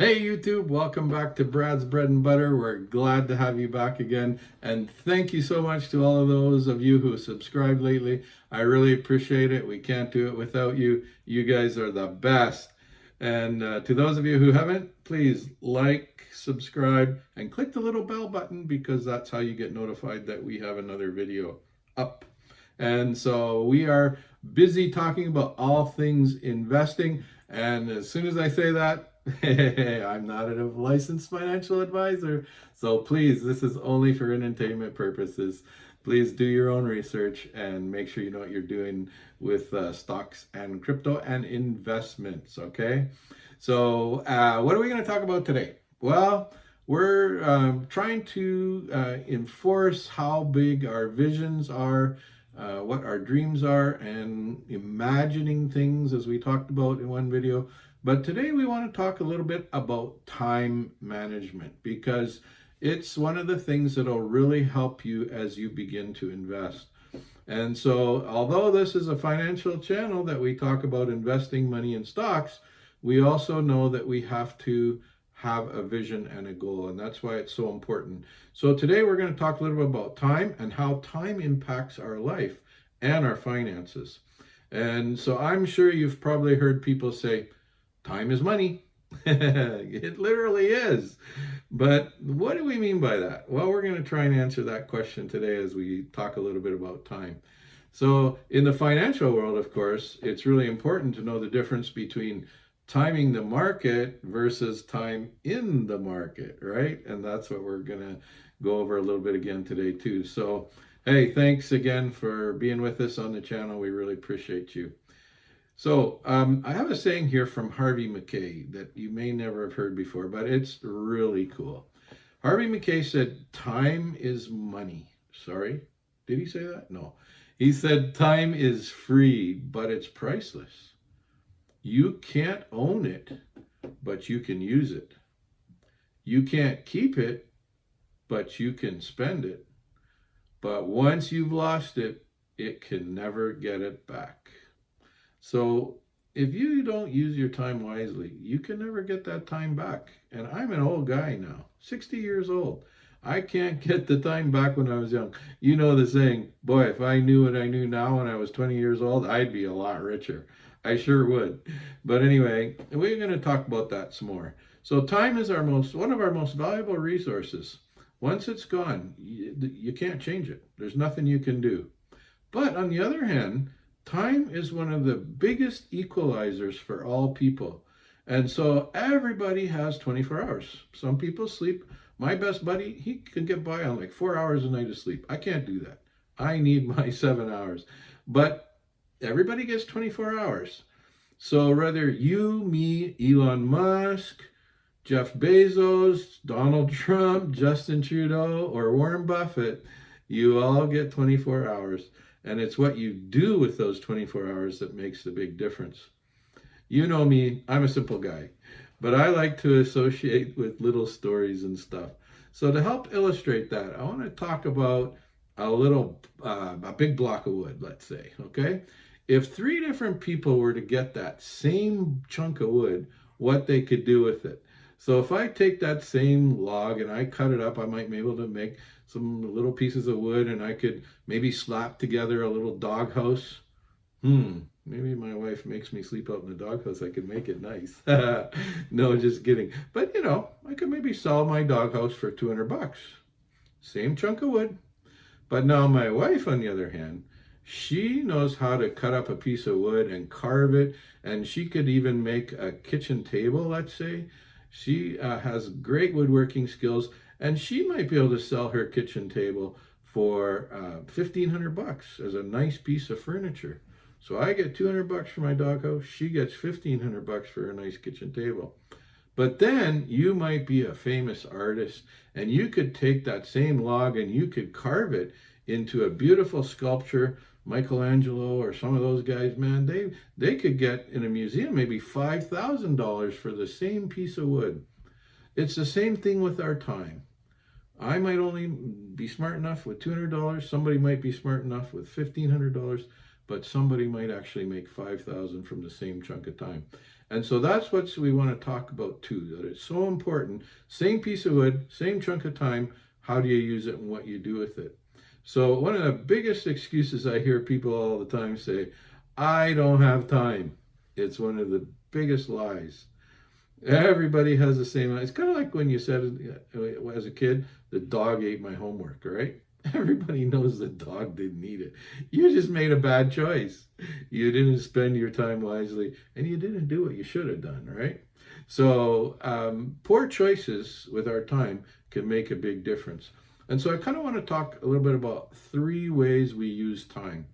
Hey YouTube, welcome back to Brad's Bread and Butter. We're glad to have you back again. And thank you so much to all of those of you who subscribed lately. I really appreciate it. We can't do it without you. You guys are the best. And to those of you who haven't, please like, subscribe, and click the little bell button because that's how you get notified that we have another video up. And so we are busy talking about all things investing. And as soon as I say that, hey, I'm not a licensed financial advisor, so please, this is only for entertainment purposes. Please do your own research and make sure you know what you're doing with stocks and crypto and investments, okay? So what are we going to talk about today? Well, we're trying to enforce how big our visions are, what our dreams are, and imagining things as we talked about in one video. But today we want to talk a little bit about time management because it's one of the things that'll really help you as you begin to invest. And so, although this is a financial channel that we talk about investing money in stocks, we also know that we have to have a vision and a goal, and that's why it's so important. So today we're going to talk a little bit about time and how time impacts our life and our finances. And so I'm sure you've probably heard people say, time is money. It literally is. But what do we mean by that? Well, we're going to try and answer that question today as we talk a little bit about time. So in the financial world, of course, it's really important to know the difference between timing the market versus time in the market, right? And that's what we're going to go over a little bit again today too. So, hey, thanks again for being with us on the channel. We really appreciate you. So I have a saying here from Harvey Mackay that you may never have heard before, but it's really cool. Harvey Mackay said, time is money. Sorry, did he say that? No. He said, time is free, but it's priceless. You can't own it, but you can use it. You can't keep it, but you can spend it. But once you've lost it, it can never get it back. So if you don't use your time wisely, you can never get that time back. And I'm an old guy now, 60 years old. I can't get the time back when I was young. You know the saying, boy, if I knew what I knew now when I was 20 years old, I'd be a lot richer. I sure would. But anyway, we're going to talk about that some more. So time is one of our most valuable resources. Once it's gone, you can't change it. There's nothing you can do. But on the other hand, time is one of the biggest equalizers for all people. And so everybody has 24 hours. Some people sleep. My best buddy, he can get by on like 4 hours a night of sleep. I can't do that. I need my 7 hours. But everybody gets 24 hours. So whether you, me, Elon Musk, Jeff Bezos, Donald Trump, Justin Trudeau, or Warren Buffett, you all get 24 hours. And it's what you do with those 24 hours that makes the big difference. You know me, I'm a simple guy, but I like to associate with little stories and stuff. So to help illustrate that, I want to talk about a big block of wood, let's say, okay? If 3 different people were to get that same chunk of wood, what they could do with it. So if I take that same log and I cut it up, I might be able to make some little pieces of wood and I could maybe slap together a little doghouse. Maybe my wife makes me sleep out in the doghouse. I could make it nice. No, just kidding. But you know, I could maybe sell my doghouse for $200. Same chunk of wood. But now my wife, on the other hand, she knows how to cut up a piece of wood and carve it. And she could even make a kitchen table, let's say. She has great woodworking skills, and she might be able to sell her kitchen table for $1,500 as a nice piece of furniture. So I get $200 for my doghouse. She gets $1,500 for a nice kitchen table. But then you might be a famous artist, and you could take that same log and you could carve it into a beautiful sculpture. Michelangelo or some of those guys, man, they could get in a museum maybe $5,000 for the same piece of wood. It's the same thing with our time. I might only be smart enough with $200. Somebody might be smart enough with $1,500, but somebody might actually make $5,000 from the same chunk of time. And so that's what we want to talk about too, that it's so important. Same piece of wood, same chunk of time. How do you use it and what you do with it? So one of the biggest excuses I hear people all the time say, I don't have time. It's one of the biggest lies. Everybody has the same. It's kind of like when you said as a kid, the dog ate my homework, right? Everybody knows the dog didn't eat it. You just made a bad choice. You didn't spend your time wisely, and you didn't do what you should have done, right? So poor choices with our time can make a big difference. And so I kind of want to talk a little bit about 3 ways we use time.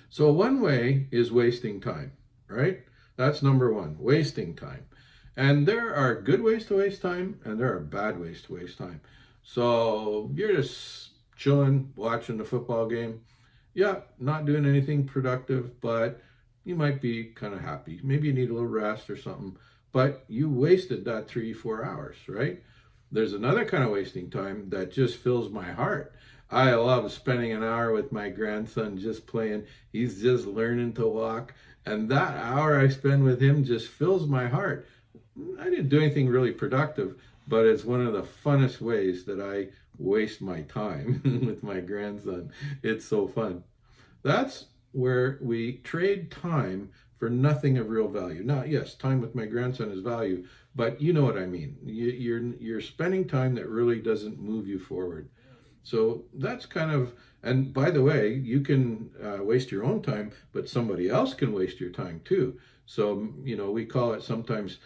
So one way is wasting time, right? That's number 1, wasting time. And there are good ways to waste time, and there are bad ways to waste time. So you're just chilling, watching the football game. Yeah, not doing anything productive, but you might be kind of happy. Maybe you need a little rest or something, but you wasted that 3-4 hours, right? There's another kind of wasting time that just fills my heart. I love spending an hour with my grandson just playing. He's just learning to walk. And that hour I spend with him just fills my heart. I didn't do anything really productive, but it's one of the funnest ways that I waste my time with my grandson. It's so fun. That's where we trade time for nothing of real value. Now, yes, time with my grandson is value, but you know what I mean. You're spending time that really doesn't move you forward. So that's kind of, and by the way, you can waste your own time, but somebody else can waste your time too. So, we call it sometimes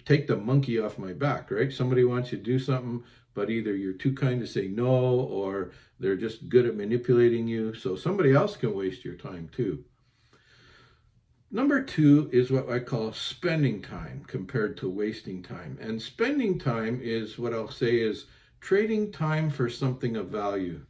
take the monkey off my back, right? Somebody wants you to do something, but either you're too kind to say no, or they're just good at manipulating you. So somebody else can waste your time too. Number 2 is what I call spending time compared to wasting time. And spending time is what I'll say is trading time for something of value.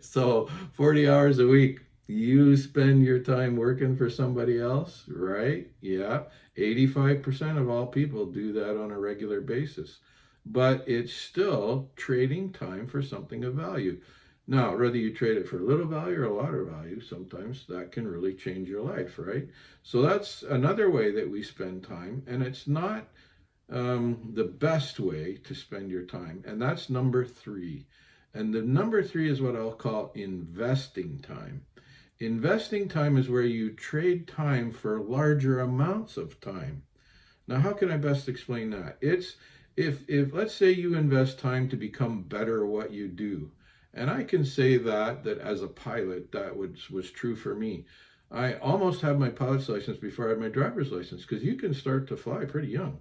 So 40 hours a week, you spend your time working for somebody else, right? Yeah, 85% of all people do that on a regular basis. But it's still trading time for something of value. Now, whether you trade it for a little value or a lot of value, sometimes that can really change your life, right? So that's another way that we spend time, and it's not the best way to spend your time, and that's number 3. And the number 3 is what I'll call investing time. Investing time is where you trade time for larger amounts of time. Now, how can I best explain that? It's if let's say you invest time to become better at what you do. And I can say that as a pilot, that was true for me. I almost had my pilot's license before I had my driver's license, because you can start to fly pretty young.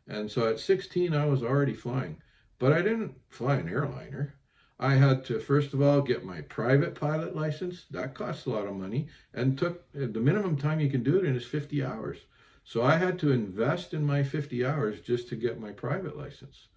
And so at 16, I was already flying. But I didn't fly an airliner. I had to, first of all, get my private pilot license. That costs a lot of money, and took the minimum time you can do it in is 50 hours. So I had to invest in my 50 hours just to get my private license.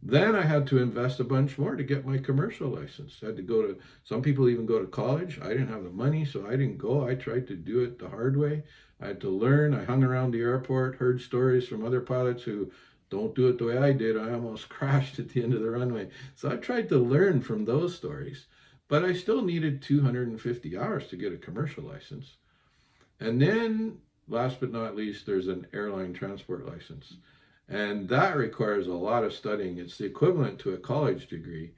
Then I had to invest a bunch more to get my commercial license. I had to go to, some people even go to college. I didn't have the money, so I didn't go. I tried to do it the hard way. I had to learn. I hung around the airport, heard stories from other pilots who don't do it the way I did. I almost crashed at the end of the runway. So I tried to learn from those stories, but I still needed 250 hours to get a commercial license. And then, last but not least, there's an airline transport license. And that requires a lot of studying. It's the equivalent to a college degree,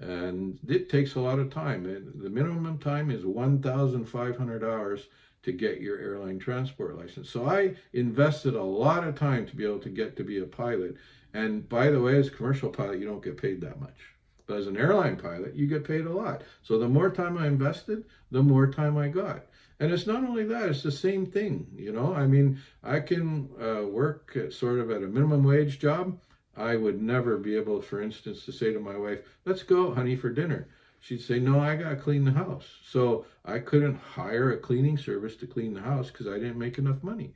and it takes a lot of time. The minimum time is 1,500 hours to get your airline transport license. So I invested a lot of time to be able to get to be a pilot. And by the way, as a commercial pilot, you don't get paid that much. But as an airline pilot, you get paid a lot. So the more time I invested, the more time I got. And it's not only that, it's the same thing, I mean, I can work sort of at a minimum wage job. I would never be able, for instance, to say to my wife, let's go, honey, for dinner. She'd say, no, I got to clean the house. So I couldn't hire a cleaning service to clean the house because I didn't make enough money.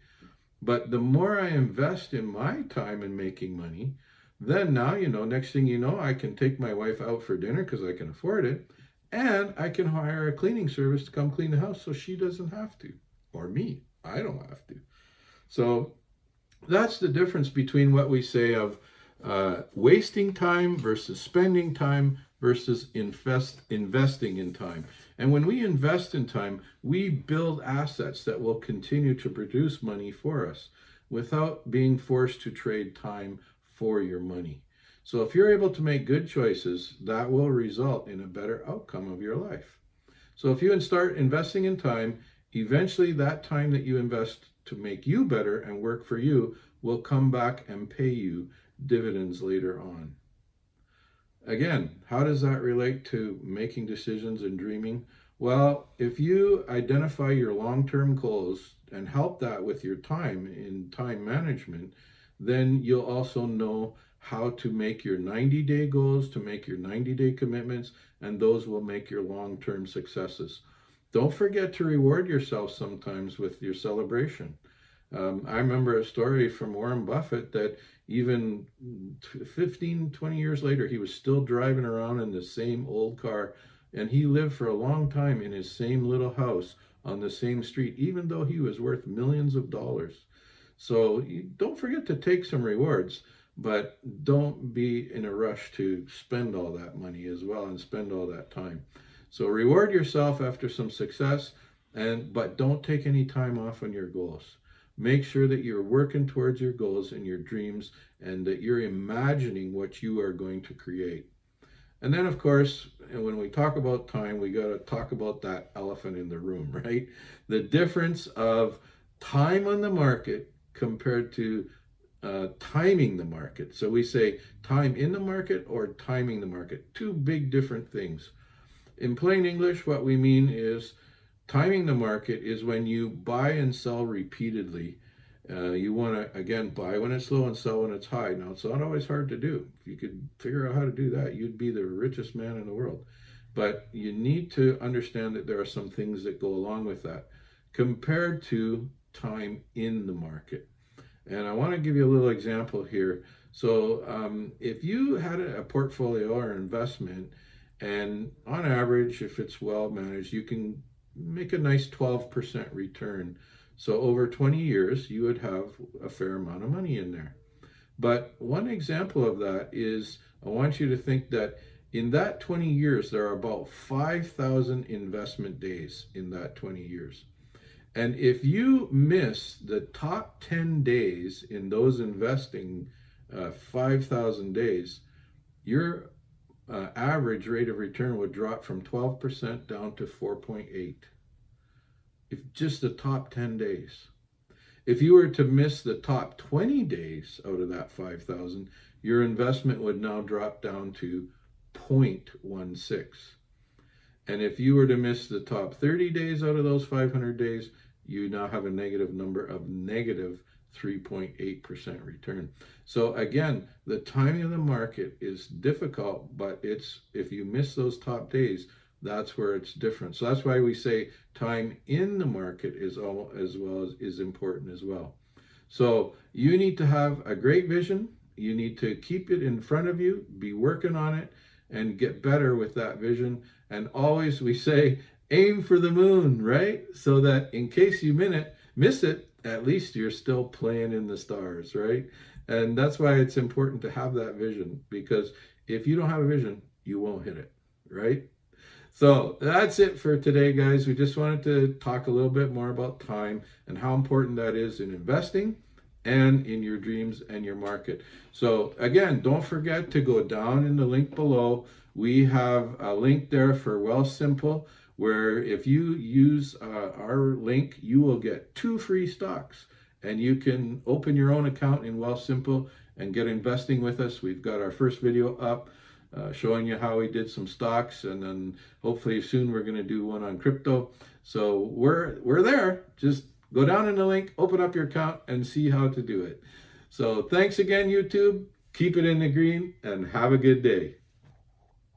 But the more I invest in my time in making money, then now, next thing you know, I can take my wife out for dinner because I can afford it. And I can hire a cleaning service to come clean the house so she doesn't have to. Or me. I don't have to. So that's the difference between what we say of wasting time versus spending time versus investing in time. And when we invest in time, we build assets that will continue to produce money for us without being forced to trade time for your money. So if you're able to make good choices, that will result in a better outcome of your life. So if you start investing in time, eventually that time that you invest to make you better and work for you will come back and pay you dividends later on. Again, how does that relate to making decisions and dreaming? Well, if you identify your long-term goals and help that with your time in time management, then you'll also know how to make your 90-day goals, to make your 90-day commitments, and those will make your long-term successes. Don't forget to reward yourself sometimes with your celebration. I remember a story from Warren Buffett that even 15, 20 years later, he was still driving around in the same old car, and he lived for a long time in his same little house on the same street, even though he was worth millions of dollars. So don't forget to take some rewards, but don't be in a rush to spend all that money as well and spend all that time. So reward yourself after some success, but don't take any time off on your goals. Make sure that you're working towards your goals and your dreams and that you're imagining what you are going to create. And then, of course, when we talk about time, we got to talk about that elephant in the room, right? The difference of time on the market compared to timing the market. So we say time in the market or timing the market. Two big different things. In plain English, what we mean is timing the market is when you buy and sell repeatedly. You want to, again, buy when it's low and sell when it's high. Now, it's not always hard to do. If you could figure out how to do that, you'd be the richest man in the world. But you need to understand that there are some things that go along with that compared to time in the market. And I want to give you a little example here. So if you had a portfolio or investment, and on average, if it's well managed, you can make a nice 12% return. So over 20 years, you would have a fair amount of money in there. But one example of that is, I want you to think that in that 20 years, there are about 5,000 investment days in that 20 years. And if you miss the top 10 days in those investing 5,000 days, your average rate of return would drop from 12% down to 4.8. If just the top 10 days. If you were to miss the top 20 days out of that 5,000, your investment would now drop down to 0.16. And if you were to miss the top 30 days out of those 500 days, you now have a negative number of negative 3.8% return. So again, the timing of the market is difficult, but if you miss those top days, that's where it's different. So that's why we say time in the market is important as well. So you need to have a great vision. You need to keep it in front of you, be working on it, and get better with that vision. And always we say, aim for the moon, right? So that in case you miss it, at least you're still playing in the stars, right? And that's why it's important to have that vision, because if you don't have a vision, you won't hit it, right? So that's it for today, guys. We just wanted to talk a little bit more about time and how important that is in investing and in your dreams and your market. So again, don't forget to go down in the link below. We have a link there for Wealthsimple, where if you use our link, you will get 2 free stocks, and you can open your own account in Wealthsimple and get investing with us. We've got our first video up showing you how we did some stocks, and then hopefully soon we're going to do one on crypto. So we're there. Just go down in the link, open up your account, and see how to do it. So thanks again, YouTube. Keep it in the green, and have a good day.